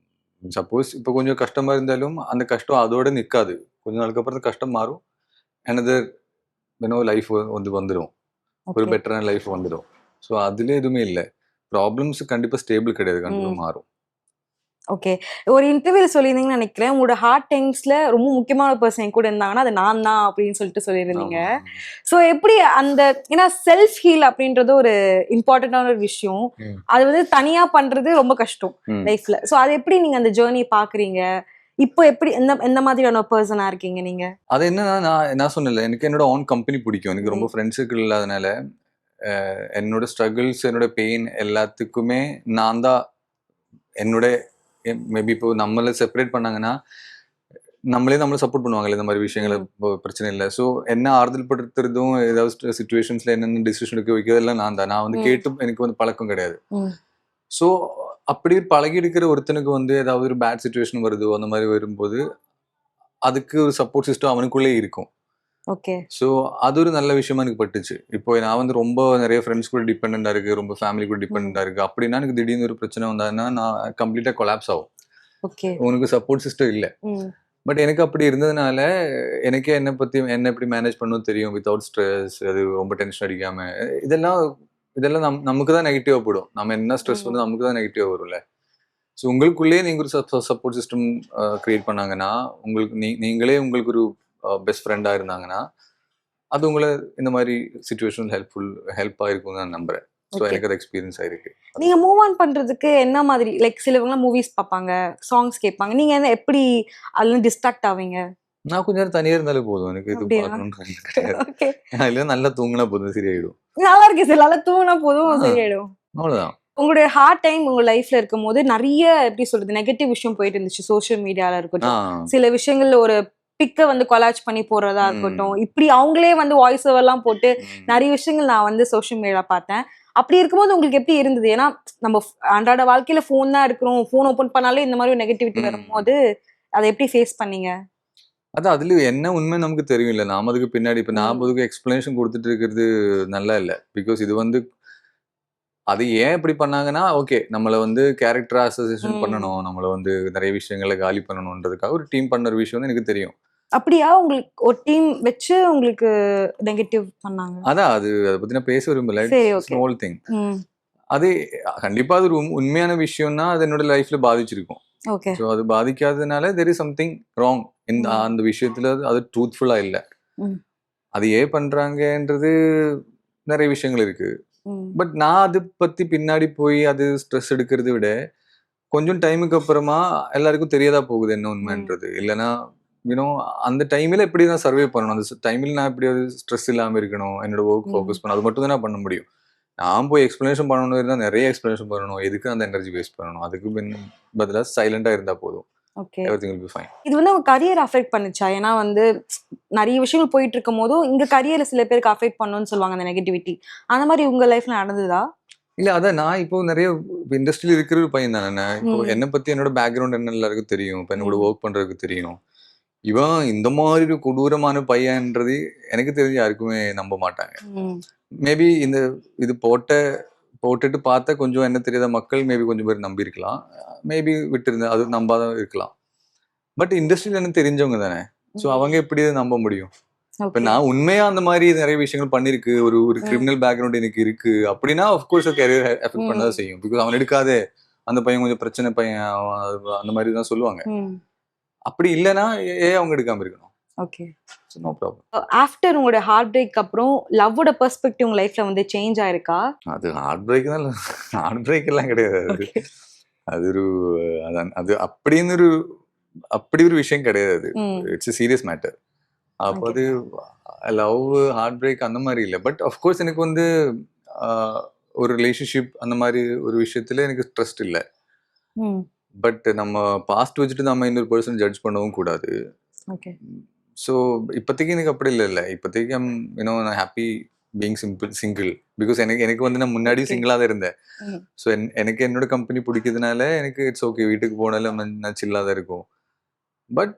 சப்போஸ் இப்போ கொஞ்சம் கஷ்டமா இருந்தாலும் அந்த கஷ்டம் அதோட நிற்காது. கொஞ்ச நாளுக்கு அப்புறம் கஷ்டம் மாறும். another லைஃப் வந்து வந்துடும், ஒரு பெட்டரான லைஃப் வந்துடும். ஸோ அதுல எதுவுமே இல்லை. ப்ராப்ளம்ஸ் கண்டிப்பா ஸ்டேபிள் கிடையாது, கண்டிப்பா மாறும். ஓகே, ஒரு இன்டர்வியூல சொல்லியிருந்தீங்கன்னு நினைக்கிறேன், உங்களோட ஹார்ட் டைம்ஸ்ல ரொம்ப முக்கியமான பர்சன் கூட இருந்தாங்கன்னா அது நான் தான் அப்படின்னு சொல்லிட்டு சொல்லியிருந்தீங்க. ஸோ எப்படி அந்த, ஏன்னா செல்ஃப் ஹீல் அப்படின்றது ஒரு இம்பார்ட்டன்டான ஒரு விஷயம். அது வந்து தனியா பண்றது ரொம்ப கஷ்டம் லைஃப்ல. ஸோ அது எப்படி நீங்க அந்த ஜேர்னி பாக்குறீங்க? இப்போ எப்படி எந்த மாதிரியான பர்சனா இருக்கீங்க நீங்க? அது என்னன்னா, நான் சொன்னல, எனக்கு என்னோட ஓன் கம்பெனி பிடிக்கும். எனக்கு ரொம்ப ஃப்ரெண்ட்ஸ் சர்க்கிள் இல்லாதனால என்னோட ஸ்ட்ரகிள்ஸ், என்னோட பெயின் எல்லாத்துக்குமே நான் தான் என்னோட, மேபி இப்போ நம்மளை செப்பரேட் பண்ணாங்கன்னா நம்மளை சப்போர்ட் பண்ணுவாங்கல்ல இந்த மாதிரி விஷயங்களை, பிரச்சனை இல்லை. ஸோ என்ன ஆறுதல் படுத்துறதும், ஏதாவது சுச்சுவேஷன்ஸ்ல என்னென்ன டிசிஷன் எடுக்க வைக்கிறதெல்லாம் நான் வந்து கேட்டு எனக்கு வந்து பழக்கம் கிடையாது. ஸோ அப்படி பழகி இருக்கிற ஒருத்தனுக்கு வந்து ஏதாவது ஒரு பேட் சுச்சுவேஷன் வருதோ அந்த மாதிரி வரும்போது அதுக்கு ஒரு சப்போர்ட் சிஸ்டம் அவனுக்குள்ளே இருக்கும். ஓகே. ஸோ அது ஒரு நல்ல விஷயமா எனக்கு பட்டுச்சு. இப்போ நான் வந்து ரொம்ப நிறைய ஃப்ரெண்ட்ஸ் கூட டிபெண்டா இருக்கு, ரொம்ப ஃபேமிலி கூட டிபெண்டா இருக்கு. அப்படின்னா எனக்கு திடீர்னு ஒரு பிரச்சனை வந்தாங்கன்னா நான் கம்ப்ளீட்டா கொலாப்ஸ் ஆகும். உனக்கு சப்போர்ட் சிஸ்டம் இல்லை. பட் எனக்கு அப்படி இருந்ததுனால எனக்கே என்ன எப்படி மேனேஜ் பண்ணணும் தெரியும், வித்தவுட் ஸ்ட்ரெஸ், அது ரொம்ப டென்ஷன் அடிக்காம. இதெல்லாம் நமக்கு தான் நெகட்டிவா போடும். நம்ம என்ன ஸ்ட்ரெஸ் வந்து நமக்கு தான் நெகட்டிவா வரும்ல. ஸோ உங்களுக்குள்ளேயே நீங்க ஒரு சப்போர்ட் சிஸ்டம் கிரியேட் பண்ணாங்கன்னா, நீங்களே உங்களுக்கு ஒரு பெஸ்ட் ஃப்ரெண்டா இருந்தாங்கன்னா அது உங்களை இந்த மாதிரி சிச்சுவேஷன் ஹெல்ப்பா இருக்கும்னு நான் நம்புறேன். ஸோ எனக்கு அது எக்ஸ்பீரியன்ஸ் ஆயிருக்கு. நீங்க மூவ் ஆன் பண்றதுக்கு என்ன மாதிரி, லைக் சிலவங்க மூவிஸ் பார்ப்பாங்க, சாங்ஸ் கேட்பாங்க, நீங்க எப்படி அதுல டிஸ்ட்ராக்ட் ஆவீங்க? நான் கொஞ்ச நேரம் தனியா இருந்தாலே போதும், எனக்கு இது பார்க்கணும்னு கிடையாது. இல்ல நல்லா தூங்கினா போதும், சரியாயிடும். நல்லா இருக்கு சார், நல்லா தூங்கினா போதும் சரியாயிடும், அவ்வளவுதான். உங்களுடைய ஹார்ட் டைம் உங்க லைஃப்ல இருக்கும் போது நிறைய எப்படி சொல்றது நெகட்டிவ் விஷயம் போயிட்டு இருந்துச்சு. சோசியல் மீடியால இருக்கட்டும், சில விஷயங்கள்ல ஒரு பிக்க வந்து கொலாச் பண்ணி போடுறதா இருக்கட்டும், இப்படி அவங்களே வந்து வாய்ஸ் ஓவர் எல்லாம் போட்டு நிறைய விஷயங்கள் நான் வந்து சோசியல் மீடியால பார்த்தேன். அப்படி இருக்கும்போது உங்களுக்கு எப்படி இருந்தது? ஏன்னா நம்ம அன்றாட வாழ்க்கையில போன் தான் இருக்கிறோம், போன் ஓபன் பண்ணாலே இந்த மாதிரி நெகட்டிவிட்டி வரும்போது அதை எப்படி ஃபேஸ் பண்ணீங்க? அதான் அதுல என்ன உண்மை நமக்கு தெரியும் இல்ல, நாம அதுக்கு பின்னாடி இப்ப நான் அதுக்கு எக்ஸ்பிளனேஷன் கொடுத்துட்டு இருக்கிறது நல்லா இல்ல. பிகாஸ் இது வந்து அது ஏன் இப்படி பண்ணாங்கன்னா, ஓகே நம்மள வந்து கேரக்டர் அசோசியேஷன் பண்ணணும், நம்மள வந்து நிறைய விஷயங்களை காலி பண்ணணும்ன்றதுக்காக ஒரு டீம் பண்ண ஒரு விஷயம் எனக்கு தெரியும். அப்படியா? உங்களுக்கு ஒரு டீம் வச்சு உங்களுக்கு நெகட்டிவ் பண்ணாங்க? அதான் அதை பத்தி நான் பேச விரும்பல. Small thing. அது கண்டிப்பா அது ஒரு உண்மையான விஷயம்னா அது என்னோட லைஃப்ல பாதிச்சிருக்கும். ஓகே. ஸோ அது பாதிக்காததுனால தெர் இஸ் சம்திங் ராங் இந்த அந்த விஷயத்துல அது ட்ரூத்ஃபுல்லா இல்லை. அது ஏன் பண்றாங்கன்றது நிறைய விஷயங்கள் இருக்கு. பட் நான் அது பத்தி பின்னாடி போய் அது ஸ்ட்ரெஸ் எடுக்கிறத விட கொஞ்சம் டைமுக்கு அப்புறமா எல்லாருக்கும் தெரியாதா போகுது என்ன உண்மைன்றது. இல்லைன்னா யூனோ அந்த டைம்ல எப்படி தான் சர்வே பண்ணணும், அந்த டைம்ல நான் எப்படி ஸ்ட்ரெஸ் இல்லாம இருக்கணும், என்னோட ஒர்க் ஃபோக்கஸ் பண்ணணும், அது மட்டும் தான் நான் பண்ண முடியும். நான் போய் எக்ஸ்பிளனேஷன் பண்ணணும் இருந்தால் நிறைய எக்ஸ்பிளனேஷன் பண்ணணும், எதுக்கு அந்த எனர்ஜி வேஸ்ட் பண்ணணும், அதுக்கு பதிலாக சைலண்டா இருந்தா போதும். Okay. Everything will be fine. இது வந்து உங்க கரியர் அஃபெக்ட் பண்ணுச்சா? ஏன்னா வந்து நிறைய விஷயங்கள் போயிட்டு இருக்கும் போதும் இங்க கரியர்ல சில பேருக்கு அஃபெக்ட் பண்ணுன்னு சொல்லுவாங்க அந்த நெகட்டிவிட்டி. அந்த மாதிரி உங்க லைஃப்ல நடந்ததா? இல்ல அதான் நான் இப்போ நிறைய இண்டஸ்ட்ரியில இருக்கிற ஒரு பையன் தானே. இப்போ என்னை பத்தி என்னோட பேக்ரவுண்ட் என்ன எல்லாருக்கும் தெரியும், இப்போ என்னோட ஒர்க் பண்றதுக்கு தெரியும். இவன் இந்த மாதிரி ஒரு கொடூரமான பையன்ன்றது எனக்கு தெரிஞ்சு யாருக்குமே நம்ப மாட்டாங்க. மேபி இது போட்டுட்டு பார்த்த கொஞ்சம் என்ன தெரியாத மக்கள் மேபி கொஞ்சம் பேர் நம்பி இருக்கலாம், மேபி விட்டு இருந்தேன், அது நம்பாதான் இருக்கலாம். பட் இண்டஸ்ட்ரியில என்ன தெரிஞ்சவங்க தானே, ஸோ அவங்க எப்படி நம்ப முடியும்? இப்ப நான் உண்மையா அந்த மாதிரி நிறைய விஷயங்கள் பண்ணிருக்கு, ஒரு கிரிமினல் பேக்ரவுண்ட் எனக்கு இருக்கு அப்படின்னா அஃப்கோர்ஸ் கரியர் எஃபெக்ட் பண்ணதான் செய்யும். பிகாஸ் அவன் எடுக்காதே அந்த பையன் கொஞ்சம் பிரச்சனை பையன் அந்த மாதிரி தான் சொல்லுவாங்க. அப்படி இல்லைன்னா அவங்க எடுக்காம இருக்கணும். Okay, no problem. ஆஃப்டர் உங்களோட ஹார்ட் பிரேக் அப்புறம் லவ்வோட பெர்ஸ்பெக்டிவ் உங்க லைஃப்ல வந்து சேஞ்ச் ஆயிருக்கா? அது ஹார்ட் பிரேக் தான், ஹார்ட் பிரேக் எல்லாம் கிடையாது. அது ஒரு அது அப்படி ஒரு விஷயம் கிடையாது. It's a serious matter. அப்போ அது லவ் ஹார்ட் பிரேக் அந்த மாதிரி இல்லை. பட் அஃப்கோர்ஸ் எனக்கு வந்து ஒரு ரிலேஷன்ஷிப் அந்த மாதிரி ஒரு விஷயத்துல எனக்கு ட்ரஸ்ட் இல்லை. பட் நம்ம பாஸ்ட் வச்சுட்டு நம்ம இன்னொரு பர்சன் ஜட்ஜ் பண்ணவும் கூடாது. ஸோ இப்போதைக்கு எனக்கு அப்படி இல்லை. இப்போதைக்கு நான் ஹாப்பி பீங் சிங்கிள். பிகாஸ் எனக்கு வந்து நான் முன்னாடி சிங்கிளாக தான் இருந்தேன். ஸோ எனக்கு என்னோட கம்பெனி பிடிக்கிறதுனால எனக்கு இட்ஸ் ஓகே, வீட்டுக்கு போனாலும் நான் சில்லாக தான் இருக்கும். But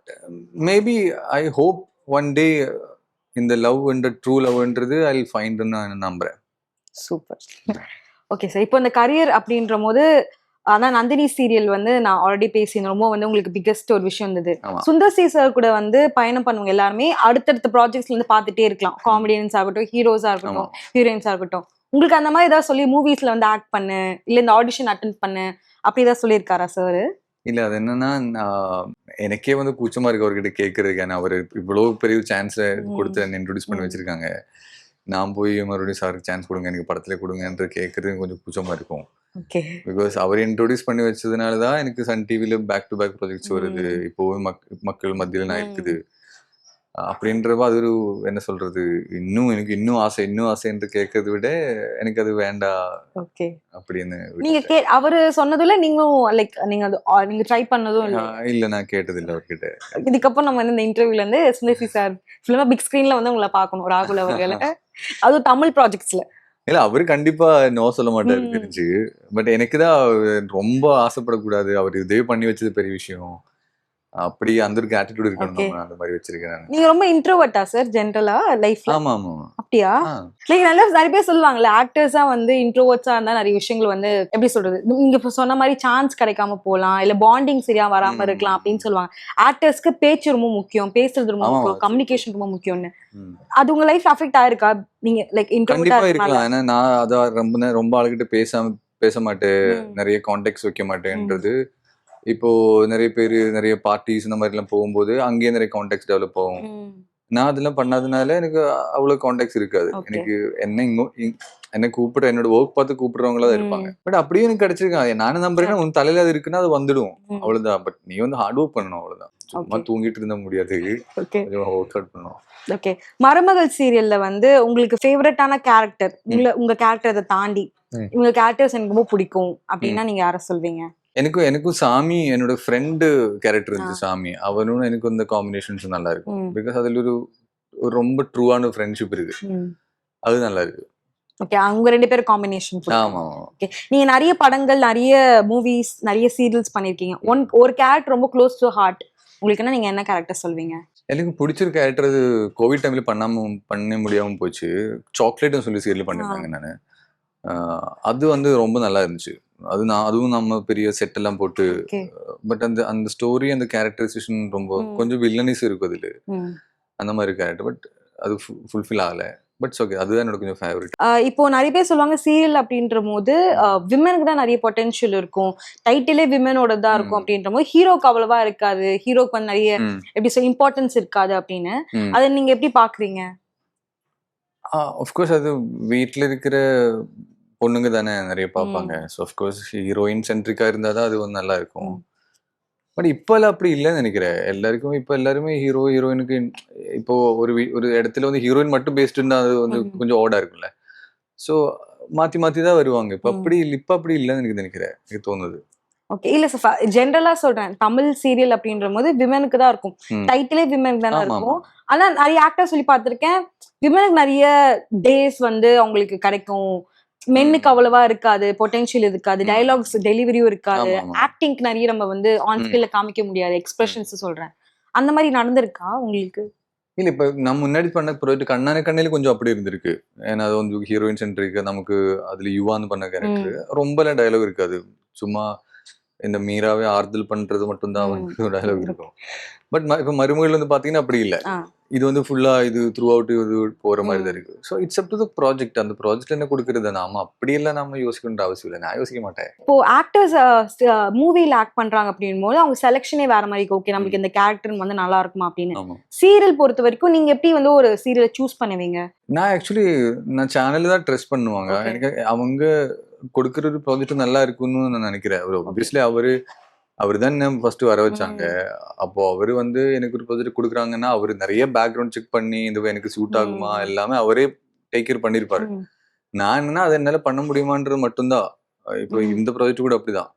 maybe I hope one day இந்த லவ் என்ற ட்ரூ லவ்ன்றது ஐ வில் ஃபைண்ட் நான் நம்புறேன். சூப்பர். ஓகே சார், இப்போ இந்த கரியர் அப்படின்ற போது அதான் நந்தினி சீரியல் வந்து நான் ஆல்ரெடி பேசினேன், ரொம்ப வந்து உங்களுக்கு பிக்கஸ்ட் ஒரு விஷயம் இருந்தது. சுந்தர் சி சார் கூட வந்து பயணம் பண்ணுவாங்க எல்லாருமே அடுத்தடுத்த ப்ராஜெக்ட்ஸ்ல இருந்து பார்த்துட்டே இருக்கலாம். காமெடியன்ஸ் ஆகட்டும், ஹீரோஸா இருக்கட்டும், ஹீரோயின்ஸா இருக்கட்டும். உங்களுக்கு அந்த மாதிரி ஏதாவது சொல்லி மூவிஸ்ல வந்து ஆக்ட் பண்ணு, இல்ல இந்த ஆடிஷன் அட்டென்ட் பண்ணு அப்படி ஏதாவது சொல்லியிருக்காரா சார்? இல்ல அது என்னன்னா, எனக்கே வந்து கூச்சமா இருக்கு அவர்கிட்ட கேட்கறதுக்கு. ஏன்னா அவர் இவ்வளவு பெரிய சான்ஸ் கொடுத்து என்ன இன்ட்ரோடியூஸ் பண்ணி வச்சிருக்காங்க. நான் போய் மறுபடியும் சாருக்கு சான்ஸ் கொடுங்க, எனக்கு படத்துல கொடுங்கன்ற கேட்கறது கொஞ்சம் கூச்சமா இருக்கும். பிகாஸ் அவர் இன்ட்ரோடியூஸ் பண்ணி வச்சதுனாலதான் எனக்கு சன் டிவில பேக் டு பேக் ப்ராஜெக்ட்ஸ் வருது. இப்போ மக்கள் மத்தியில நான் இருக்குது அப்படின்றப்ப அது ஒரு என்ன சொல்றது, எனக்கு இன்னும் ஆசை என்று கேட்கறத விட எனக்கு அது வேண்டாம் அப்படின்னு. நீங்க அவரு சொன்னதுல நீங்களும் லைக் நீங்க ட்ரை பண்ணதும் இல்ல? நான் கேட்டது இல்ல அவர்கிட்ட. இதுக்கப்புறம் நம்ம இந்த இன்டர்வியூல இருந்து சுந்தர் சி சார் ஃபிலிமா பிக் ஸ்கிரீன்ல வந்து உங்களை பார்க்கணும், ராகுல் அவர்களை. அதுவும் தமிழ் ப்ராஜெக்ட்ஸ்ல. இல்ல அவரு கண்டிப்பா நோ சொல்ல மாட்டாரு தெரிஞ்சு. பட் எனக்குதான் ரொம்ப ஆசைப்படக்கூடாது, அவர் இதே பண்ணி வச்சது பெரிய விஷயம், அப்படி அந்த ஒரு ஆட்டிட்யூட் இருக்கணும், அந்த மாதிரி வச்சிருக்கேன். நீங்க ரொம்ப இன்ட்ரோவர்ட்டா சார் ஜெனரலா லைஃப்ல? ஆமா ஆமா. அப்படியா? லைக் நிறைய பேர் சொல்லுவாங்கல்ல, ஆக்டர்ஸா வந்து இன்ட்ரோவர்ட்ஸா இருந்தா நிறைய விஷயங்கள் வந்து எப்படி சொல்றது, நீங்க சொன்ன மாதிரி சான்ஸ் கிடைக்காம போலாம், இல்ல பாண்டிங் சரியா வராம இருக்கலாம் அப்படின்னு சொல்லுவாங்க. ஆக்டர்ஸ்க்கு பேச்சு ரொம்ப முக்கியம், பேசுறது ரொம்ப முக்கியம், கம்யூனிகேஷன் ரொம்ப முக்கியம்னு. அது உங்க லைஃப் அஃபெக்ட் ஆயிருக்கா? நீங்க லைக் இன்ட்ரோவர்ட்டா இருக்கலாம். ஏன்னா நான் அத ரொம்ப ஆளுகிட்ட பேச மாட்டேன், நிறைய கான்டாக்ட்ஸ் வைக்க மாட்டேன்றது. இப்போ நிறைய பேர் நிறைய பார்ட்டிஸ் இந்த மாதிரி எல்லாம் போகும்போது அங்கேயே நிறைய கான்டாக்ட்ஸ் டெவலப் ஆகும். நான் அதெல்லாம் பண்ணாதனால எனக்கு அவ்வளவு கான்டாக்ட்ஸ் இருக்காது. எனக்கு என்ன கூப்பிடுற என்னோட ஒர்க் பார்த்து கூப்பிடுறவங்களா தான் இருப்பாங்க. பட் அப்படியே எனக்கு கிடைச்சிருக்காங்க. நானும் நம்புறேன் உன் தலையில அது இருக்குன்னா அது வந்துடும், அவ்வளவுதான். பட் நீ வந்து ஹார்ட் ஒர்க் பண்ணணும், அவ்வளவுதான். சும்மா தூங்கிட்டு இருந்த முடியாது, ஒர்க் அவுட் பண்ணணும். ஓகே, மருமகள் சீரியல்ல வந்து உங்களுக்கு ஃபேவரட்டான கேரக்டர், உங்க கேரக்டரை தாண்டி உங்க கேரக்டர்ஸ் எனக்கு ரொம்ப பிடிக்கும் அப்படின்னா நீங்க யாரை சொல்வீங்க? எனக்கும் சாமி, என்னோட ஃப்ரெண்டு கேரக்டர் இருந்துச்சு சாமி, அவனும் எனக்கு இந்த காம்பினேஷன்ஸ் நல்லா இருக்கும். பிகாஸ் அதுல ஒரு ரொம்ப ட்ரூவான ஃப்ரெண்ட்ஷிப் இருக்கு, அது நல்லா இருக்கு. ஓகே, அவங்க ரெண்டு பேரும் காம்பினேஷன். ஆமா. ஓகே, நீங்க நிறைய படங்கள், நிறைய மூவிஸ், நிறைய சீரியல்ஸ் பண்ணிருக்கீங்க. ஒரு கேரக்டர் ரொம்ப க்ளோஸ் டு ஹார்ட் உங்களுக்கு, நீங்க என்ன கேரக்டர் சொல்வீங்க? எனக்கு பிடிச்சிருக்க கேரக்டர், அது கோவிட் டைம்ல பண்ண முடியாம போச்சு, சாக்லேட்னு சொல்லி சீரியல் பண்ணிருந்தாங்க நானு. அது வந்து ரொம்ப நல்லா இருந்துச்சு. அதுவும் நம்ம பெரிய செட் எல்லாம் போட்டு, பட் அந்த ஸ்டோரி அந்த கேரக்டரைசேஷன் ரொம்ப கொஞ்சம் வில்லனிஸ் இருக்கும் அதுல, அந்த மாதிரி கேரக்டர். பட் அது ஃபுல்ஃபில் ஆகல. பட் ஓகே, அதுதான் என்னோட கொஞ்சம் ஃபேவரட். இப்போ நிறைய பேர் சொல்லுவாங்க சீரியல் அப்படின்ற போது விமனுக்கு தான் நிறைய பொட்டன்ஷியல் இருக்கும், டைட்டிலே விமனோட தான் இருக்கும் அப்படின்ற போது ஹீரோக்கு அவ்வளவா இருக்காது, ஹீரோக்கு வந்து நிறைய எப்படி சொல்ல இம்பார்ட்டன்ஸ் இருக்காது அப்படின்னு அதை நீங்க எப்படி பாக்குறீங்க? ஆஃப்கோர்ஸ் அது வீட்டில் இருக்கிற பொண்ணுங்க தானே நிறைய பார்ப்பாங்க. ஸோ ஆஃப்கோர்ஸ் ஹீரோயின் சென்ட்ரிக்கா இருந்தால் தான் அது வந்து நல்லா இருக்கும். பட் இப்போல்லாம் அப்படி இல்லைன்னு நினைக்கிறேன். எல்லாருக்கும் இப்போ எல்லாருமே ஹீரோயினுக்கு இப்போ ஒரு இடத்துல வந்து ஹீரோயின் மட்டும் பேஸ்டுன்னா அது வந்து கொஞ்சம் ஓடா இருக்குல்ல. ஸோ மாற்றி மாற்றி தான் வருவாங்க. இப்போ அப்படி இல்லைன்னு எனக்கு நினைக்கிறேன், எனக்கு தோணுது. ஓகே, இல்ல சார் ஜென்ரலா சொல்றேன், தமிழ் சீரியல் அப்படின்ற போது விமனுக்கு தான் இருக்கும், டைட்டிலே விமனுக்கு தானே இருக்கும். ஆனா நிறைய ஆக்டர் சொல்லி பார்த்திருக்கேன், விமனுக்கு நிறைய டேஸ் வந்து அவங்களுக்கு கிடைக்கும், மென்னுக்கு அவ்வளவா இருக்காது, பொட்டன்ஷியல் இருக்காது, டயலாக்ஸ் டெலிவரியும் இருக்காது, ஆக்டிங்க்கு நிறைய நம்ம வந்து ஆன் ஸ்கிரீன்ல காமிக்க முடியாது, எக்ஸ்பிரஷன்ஸ் சொல்றேன். அந்த மாதிரி நடந்திருக்கா உங்களுக்கு? இல்ல, இப்ப நம்ம முன்னாடி பண்ண ப்ராஜெக்ட் கண்ணான கண்ணில கொஞ்சம் அப்படி இருந்திருக்கு. ஏன்னா அது வந்து ஹீரோயின் சென்ட்ரிக், நமக்கு அதுல யுவான்னு பண்ண கேரக்டர் ரொம்ப டயலாக் இருக்காது, சும்மா இந்த மீராவே ஆறுதல் பண்றது மட்டும்தான் வந்து டயலாக் இருக்கும். பட் இப்ப மருமகள் வந்து பாத்தீங்கன்னா அப்படி இல்ல, இது வந்து ஃபுல்லா இது த்ரூ அவுட் இது போற மாதிரி தான் இருக்கு. So it's up to the project, அந்த ப்ராஜெக்ட் என்ன கொடுக்குறது, நாம அப்படியெல்லாம் நம்ம யோசிக்கணுன்ற அவசியம் இல்லை, நான் யோசிக்க மாட்டேன். இப்போ ஆக்டர்ஸ் மூவில ஆக்ட் பண்றாங்க அப்படின் போது அவங்க செலக்ஷனே வேற மாதிரி, ஓகே நமக்கு இந்த கேரக்டர் வந்து நல்லா இருக்குமா அப்படின்னு. சீரியல் பொறுத்த வரைக்கும் நீங்க எப்படி வந்து ஒரு சீரியலை சூஸ் பண்ணுவீங்க? நான் ஆக்சுவலி நான் சேனல் தான் ட்ரெஸ் பண்ணுவாங்க, எனக்கு அவங்க கொடுக்குற ஒரு ப்ராஜெக்ட் நல்லா இருக்குன்னு நான் நினைக்கிறேன். ஆப்வியஸ்லி அவர் தான் ஃபர்ஸ்ட் வர வச்சாங்க. அப்போ அவரு வந்து எனக்கு ஒரு ப்ராஜெக்ட் கொடுக்குறாங்கன்னா அவரு நிறைய பேக்ரவுண்ட் செக் பண்ணி இந்த எனக்கு சூட் ஆகுமா எல்லாமே அவரே டேக் கேர் பண்ணிருப்பாரு. நான் என்னன்னா அதை என்னால பண்ண முடியுமான்றது மட்டும்தான். இப்போ இந்த ப்ராஜெக்ட் கூட அப்படிதான்.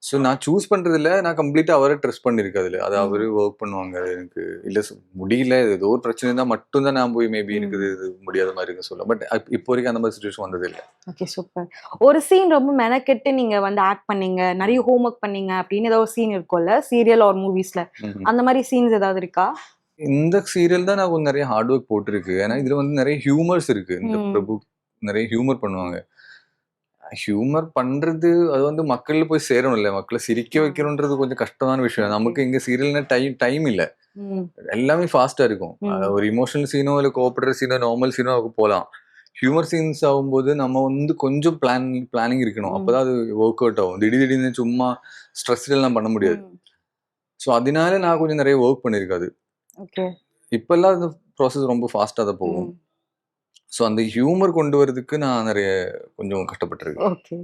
ஸோ நான் சூஸ் பண்றதுல நான் கம்ப்ளீட்டா அவரை ட்ரெஸ் பண்ணிருக்கேன். அதுல அது அவரு ஒர்க் பண்ணுவாங்க. எனக்கு இல்ல முடியல, ஏதோ ஒரு பிரச்சனை தான் மட்டும்தான் நான் போய் மேபி எனக்கு இது முடியாத மாதிரி இருக்க சொல்ல. பட் இப்போ வரைக்கும் அந்த மாதிரி சிச்சுவேஷன் வந்தது இல்லை. Okay, super. ஒரு சீன் ரொம்ப மெனக்கெட்டு நீங்க வந்து ஆக்ட் பண்ணீங்க, நிறைய ஹோம் ஒர்க் பண்ணீங்க அப்படின்னு ஏதாவது சீன் இருக்கும்ல சீரியல் ஆர் மூவிஸ்ல, அந்த மாதிரி சீன்ஸ் ஏதாவது இருக்கா? இந்த சீரியல் தான் நான் கொஞ்சம் நிறைய ஹார்ட் ஒர்க் போட்டிருக்கு. ஏன்னா இதுல வந்து நிறைய ஹியூமர்ஸ் இருக்கு. இந்த பிரபு நிறைய ஹியூமர் பண்ணுவாங்க. ஹியூமர் பண்றது அது வந்து மக்கள்ல போய் சேரணும் இல்ல, மக்களை சிரிக்க வைக்கணும்ன்றது கொஞ்சம் கஷ்டமான விஷயம். நமக்கு இங்க சீரியல்னா டைம் இல்ல, எல்லாமே ஃபாஸ்டா இருக்கும். ஒரு இமோஷனல் சீனோ இல்ல கோஆபரேட்டிவ் சீனோ நார்மல் சீனோ போகலாம். ஹியூமர் சீன்ஸ் ஆகும்போது நம்ம வந்து கொஞ்சம் பிளானிங் இருக்கணும், அப்பதான் அது ஒர்க் அவுட் ஆகும். திடீர்னு சும்மா ஸ்ட்ரெஸ்ல எல்லாம் பண்ண முடியாது. ஸோ அதனால நான் கொஞ்சம் நிறைய ஒர்க் பண்ணிருக்காது. இப்பெல்லாம் அந்த ப்ராசஸ் ரொம்ப ஃபாஸ்டா தான் போகும். ஸோ அந்த ஹியூமர் கொண்டு வரதுக்கு நான் நிறைய கொஞ்சம் கஷ்டப்பட்டிருக்கேன். ஓகே,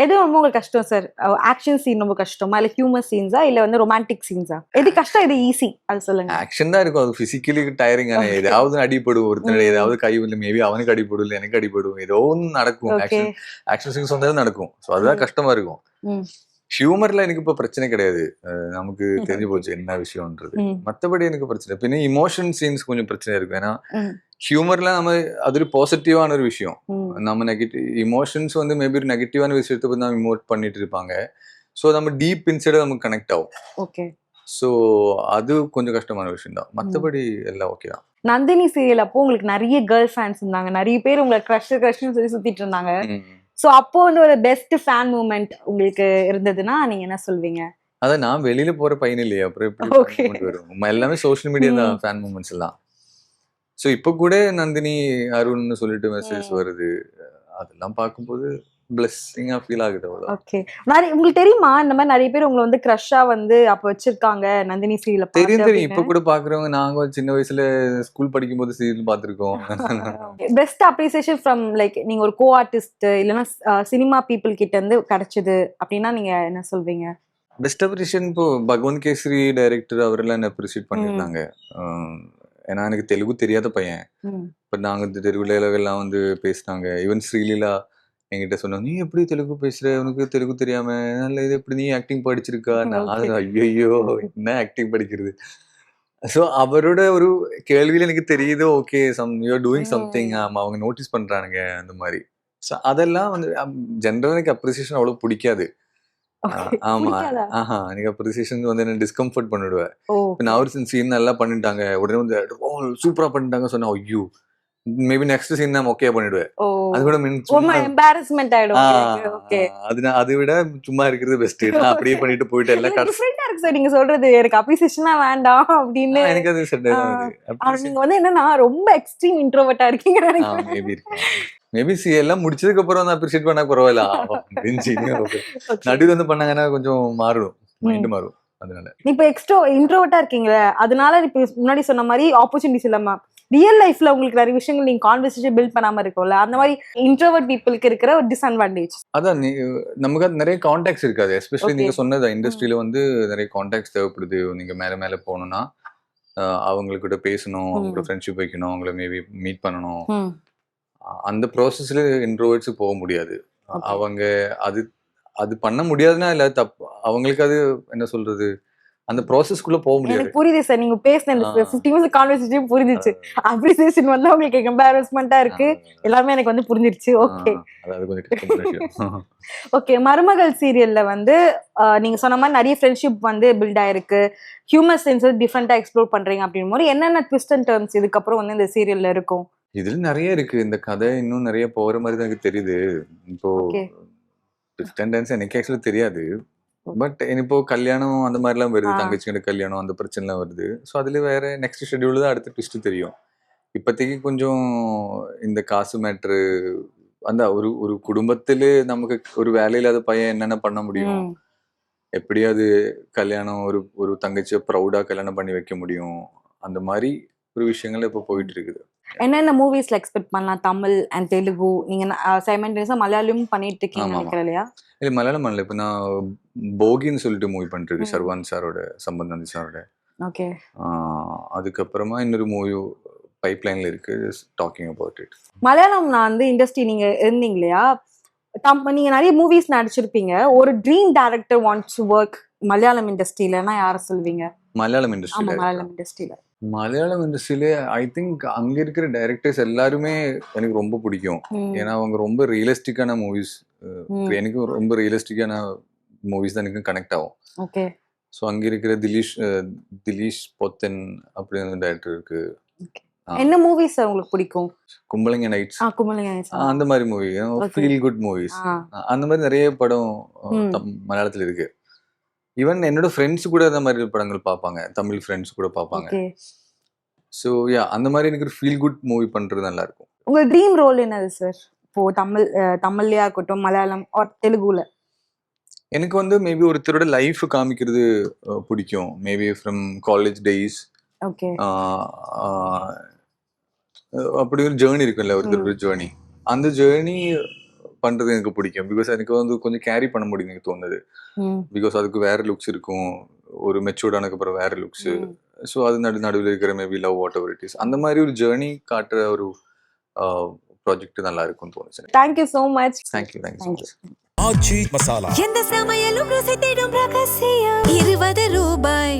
எது ரொம்ப உங்களுக்கு கஷ்டம் சார்? ஆக்ஷன் சீன் ரொம்ப கஷ்டமா, இல்ல ஹியூமர் சீன்ஸா, இல்ல வந்து ரொமான்டிக் சீன்ஸா? எது கஷ்டம், எது ஈஸி, அது சொல்லுங்க. ஆக்ஷன் தான் இருக்கும், அது பிசிக்கலி டயரிங் ஆன, ஏதாவது அடிபடும், ஒருத்தர் ஏதாவது கை வந்து மேபி அவனுக்கு அடிபடும் இல்லை எனக்கு அடிபடும், ஏதோ ஒன்று நடக்கும். ஆக்ஷன் சீன்ஸ் வந்தாலும் நடக்கும். ஸோ அதுதான் கஷ்டமா இருக்கும். ஹியூமர்ல எனக்கு இப்ப பிரச்சனை கிடையாது, நமக்கு தெரிஞ்சு போச்சு என்ன விஷயம்ன்றது. மற்றபடி எனக்கு பிரச்சனை பின்ன இமோஷன் சீன்ஸ் கொஞ்சம் பிரச்சனை இருக்கும். ஏன்னா ஹியூமர்ல நம்ம அது ஒரு பாசிட்டிவான ஒரு விஷயம். நம்ம நெகட்டிவ் இமோஷன்ஸ் வந்து மேபி ஒரு நெகட்டிவான விஷயத்தை பத்தி நம்ம இமோட் பண்ணிட்டு இருப்பாங்க. ஸோ நம்ம டீப் இன்சைடா நமக்கு கனெக்ட் ஆகும். ஓகே, ஸோ அது கொஞ்சம் கஷ்டமான விஷயம் தான், மற்றபடி எல்லாம் ஓகே தான். நந்தினி சீரியல் அப்போ உங்களுக்கு நிறைய கேர்ள் ஃபேன்ஸ் இருந்தாங்க, நிறைய பேர் உங்களை க்ரஷ்னு சொல்லி சுத்திட்டு இருந்தாங்க. சோ அப்போ வந்து ஒரு பெஸ்ட் ஃபேன் மூமெண்ட் உங்களுக்கு இருந்ததுன்னா நீங்க என்ன சொல்வீங்க? அத நான் வெளியில போற பையன் இல்லையா, அப்புறம் எப்படி வரும்? எல்லாமே சோஷியல் மீடியா தான் ஃபேன் மூமெண்ட்ஸ் எல்லாம். சோ இப்போ கூட நந்தினி அருண்னு சொல்லிட்டு மெசேஜ் வருது, அதெல்லாம் பார்க்கும்போது பிளெஸிங்கா ஃபீல் ஆகுது. அவ்வளவு. ஓகே, உங்களுக்கு தெரியுமா இந்த மாதிரி நிறைய பேர் உங்களை வந்து கிரஷா வந்து அப்ப வச்சிருக்காங்க நந்தினி சீரியல்ல? தெரியும். இப்ப கூட பாக்குறவங்க, நாங்க சின்ன வயசுல ஸ்கூல் படிக்கும் போது சீரியல் பாத்துருக்கோம். பெஸ்ட் அப்ரிசியேஷன் ஃப்ரம் லைக் நீங்க ஒரு கோ ஆர்டிஸ்ட் இல்லனா சினிமா பீப்புள் கிட்ட இருந்து கிடைச்சது அப்படின்னா நீங்க என்ன சொல்வீங்க? பெஸ்ட் அப்ரிசியேஷன் இப்போ பகவந்த் கேசரி டைரக்டர் அவரெல்லாம் என்ன அப்ரிசியேட் பண்ணிருந்தாங்க. ஏன்னா எனக்கு தெலுங்கு தெரியாத பையன், பட் நாங்க தெலுங்குல எல்லாம் வந்து பேசினாங்க. ஈவன் ஸ்ரீலீலா என்கிட்ட சொன்னாங்க, நீ எப்படி தெலுங்கு பேசுற, உனக்கு தெலுங்கு தெரியாம, நல்ல இது எப்படி நீ ஆக்டிங் படிச்சிருக்கா? நான் ஐயோ என்ன ஆக்டிங் படிக்கிறது. ஸோ அவரோட ஒரு கேள்வியில எனக்கு தெரியுது, ஓகே யூஆர் டூயிங் சம்திங், அவங்க நோட்டீஸ் பண்றானுங்க அந்த மாதிரி. ஸோ அதெல்லாம் வந்து ஜென்ரலா எனக்கு அப்ரிசியேஷன் அவ்வளவு பிடிக்காது. ஆமா, எனக்கு அப்ரிசியேஷன் வந்து என்ன டிஸ்கம்ஃபர்ட் பண்ணிடுவேன். நான் ஒரு சீன் நல்லா பண்ணிட்டாங்க, உடனே வந்து சூப்பரா பண்ணிட்டாங்க சொன்னா ஐயோ மேபி நெக்ஸ்ட் சீன் நான் ஓகே பண்ணிடுவேன். ஓ அது கூட ரொம்ப எம்பாரஸ்மெண்ட் ஆயிடும் ஓகே. அதை விட சும்மா இருக்கிறது பெஸ்ட். நான் அப்படியே பண்ணிட்டு போயிட்டு எல்லாம் டிஃபரெண்டா இருக்கு சார் நீங்க சொல்றது. எனக்கு அப்ரிசியேஷனா வேண்டாம் அப்படின்னு. எனக்கு அது செட் ஆகுது. நீங்க வந்து என்னன்னா ரொம்ப எக்ஸ்ட்ரீம் இன்ட்ரோவர்ட்டா இருக்கீங்க நினைக்கிறேன். மேபி இருக்கு. மேபி எல்லாம் முடிச்சதுக்கு அப்புறம் வந்து அப்ரிஷியேட் பண்ணா பரவாயில்ல. நடுவில் வந்து பண்ணாங்கன்னா கொஞ்சம் மாறும், மைண்ட் மாறும். அதனால இப்ப இன்ட்ரோவர்ட்டா இருக்கீங்களே, அதனால இப்ப முன்னாடி சொன்ன மாதிரி ஆப்பர்ச்சுனிட்டிஸ் இல்லாம ரியல் லைஃப்ல உங்களுக்கு நிறைய விஷயங்கள் நீங்க கான்வர்சேஷன் பில்ட் பண்ணாம இருக்கும்ல, அந்த மாதிரி இன்ட்ரோவர்ட் பீப்புளுக்கு இருக்கிற ஒரு டிஸ்அட்வான்டேஜ். அதான் நமக்கு அது நிறைய கான்டாக்ட்ஸ் இருக்காது. எஸ்பெஷலி நீங்க சொன்னது இண்டஸ்ட்ரியில வந்து நிறைய கான்டாக்ட்ஸ் தேவைப்படுது. நீங்க மேல மேல போகணும்னா அவங்கக்கிட்ட பேசணும், அவங்களோட ஃப்ரெண்ட்ஷிப் வைக்கணும், அவங்கள மேபி மீட் பண்ணணும். அந்த ப்ராசஸ்ல இன்ட்ரோவர்ட்ஸ் போக முடியாது. அவங்க அது அது பண்ண முடியாதுன்னா இல்ல தப்பு, அவங்களுக்கு அது என்ன சொல்றது, அந்த ப்ராசஸ்க்குள்ள போக முடியாது. எனக்கு புரியுது சார், நீங்க பேசின 50 மினிட்ஸ் கான்வர்சேஷன் புரிஞ்சிச்சு. அப்ரிசியேஷன் வந்து உங்களுக்கு எம்பாரஸ்மெண்டா இருக்கு, எல்லாமே எனக்கு வந்து புரிஞ்சிருச்சு. ஓகே அது கொஞ்சம் கஷ்டமான விஷயம். ஓகே, மருமகள் சீரியல்ல வந்து நீங்க சொன்ன மாதிரி நிறைய ஃப்ரெண்ட்ஷிப் வந்து பில்ட் ஆயிருக்கு, ஹியூமர் சென்ஸ் டிஃப்ரெண்டா எக்ஸ்ப்ளோர் பண்றீங்க அப்படின் போது என்னென்ன ட்விஸ்ட் அண்ட் டர்ன்ஸ் இதுக்கப்புறம் வந்து இந்த சீரியல்ல இருக்கும்? இதுல நிறைய இருக்கு. இந்த கதை இன்னும் நிறைய போற மாதிரி தான் எனக்கு தெரியுது. இப்போ ட்விஸ்ட் அண்ட் டர்ன்ஸ் எனக்கு ஆக்சுவலி தெரியாது. பட் இப்போ கல்யாணம் அந்த மாதிரிலாம் வருது, தங்கச்சியோட கல்யாணம் அந்த பிரச்சனைலாம் வருது. ஸோ அதுல வேற நெக்ஸ்ட் ஷெட்யூல் தான் அடுத்த ட்விஸ்ட் தெரியும். இப்போதைக்கு கொஞ்சம் இந்த காசு மேட்ரு, அந்த ஒரு குடும்பத்திலே நமக்கு ஒரு வேலையில்லாத பையன் என்னென்ன பண்ண முடியும், எப்படி அது கல்யாணம் ஒரு தங்கச்சியை ப்ரௌடா கல்யாணம் பண்ணி வைக்க முடியும், அந்த மாதிரி ஒரு விஷயங்கள் இப்போ போயிட்டு இருக்குது. என்னென்ன மூவிஸ்ல எக்ஸ்பெக்ட் பண்ணலாம்? தமிழ் அண்ட் தெலுங்கு நீங்க சைமல்டேனியஸா மலையாளம் பண்ணிட்டு இருக்கீங்க நினைக்கிறேன் இல்லையா? இல்ல மலையாளம் பண்ணல. இப்போ நான் போகின்னு சொல்லிட்டு மூவி பண்ணிட்டு இருக்கேன், சர்வான் சாரோட, சம்பந்த் சாரோட. ஓகே. அதுக்கப்புறமா இன்னொரு மூவி பைப்லைன்ல இருக்கு, டாக்கிங் அபவுட் இட். மலையாளம் நான் வந்து இண்டஸ்ட்ரி நீங்க இருந்தீங்க இல்லையா, நீங்க நிறைய மூவிஸ் நடிச்சிருப்பீங்க. ஒரு dream director wants to work Malayalam இண்டஸ்ட்ரியிலனா யாரை சொல்வீங்க? மலையாளம் இண்டஸ்ட்ரியில மலையாளம் இண்டஸ்ட்ரியில ஐ திங்க் அங்க இருக்கிற டைரக்டர்ஸ் எல்லாருமே எனக்கு ரொம்ப பிடிக்கும். ஏன்னா அவங்க ரொம்ப ரியலிஸ்டிக்கான மூவிஸ், எனக்கு ரொம்ப ரியலிஸ்டிக்கான மூவிஸ் தான் எனக்கு கனெக்ட் ஆகும். ஓகே. ஸோ அங்க இருக்கிற திலீஷ் பொத்தன் அப்படின்னு டைரக்டர் இருக்கு. என்ன மூவிஸ் உங்களுக்கு பிடிக்கும்? கும்பலங்க நைட்ஸ், கும்பலங்க அந்த மாதிரி மூவி, ஃபீல் குட் மூவிஸ், அந்த மாதிரி நிறைய படம் மலையாளத்துல இருக்கு. ஈவன் என்னோட ஃப்ரெண்ட்ஸ் கூட அந்த மாதிரி படங்கள் பார்ப்பாங்க, தமிழ் ஃப்ரெண்ட்ஸ் கூட பார்ப்பாங்க. ஸோ யா, அந்த மாதிரி எனக்கு ஒரு ஃபீல் குட் மூவி பண்றது நல்லா இருக்கும். உங்க ட்ரீம் ரோல் என்னது சார்? இப்போ தமிழ்லயா இருக்கட்டும், மலையாளம் ஆர் தெலுங்குல. எனக்கு வந்து மேபி ஒருத்தரோட லைஃப் காமிக்கிறது பிடிக்கும். Maybe from college days. Okay. அப்படி ஒரு ஜேர்னி இருக்குல்ல, ஒருத்தரோட ஜேர்னி, அந்த ஜேர்னி பண்றது எனக்கு பிடிக்கும். பிகாஸ் எனக்கு வந்து கொஞ்சம் கேரி பண்ண முடியும் எனக்கு தோணுது. பிகாஸ் அதுக்கு வேற லுக்ஸ் இருக்கும், ஒரு மெச்சூர்ட் ஆனதுக்கு அப்புறம் வேற லுக்ஸ். ஸோ அது நடுவில் இருக்கிற maybe love what ever it is, அந்த மாதிரி ஒரு ஜேர்னி காட்டுற ஒரு ப்ராஜெக்ட் நல்லா இருக்கும்னு தோணுச்சு. Thank you so much. Thank you so much. Aachi Masala, எந்த சமையலும் ருசி தேடும் ரகசியம், 20 ரூபாய்.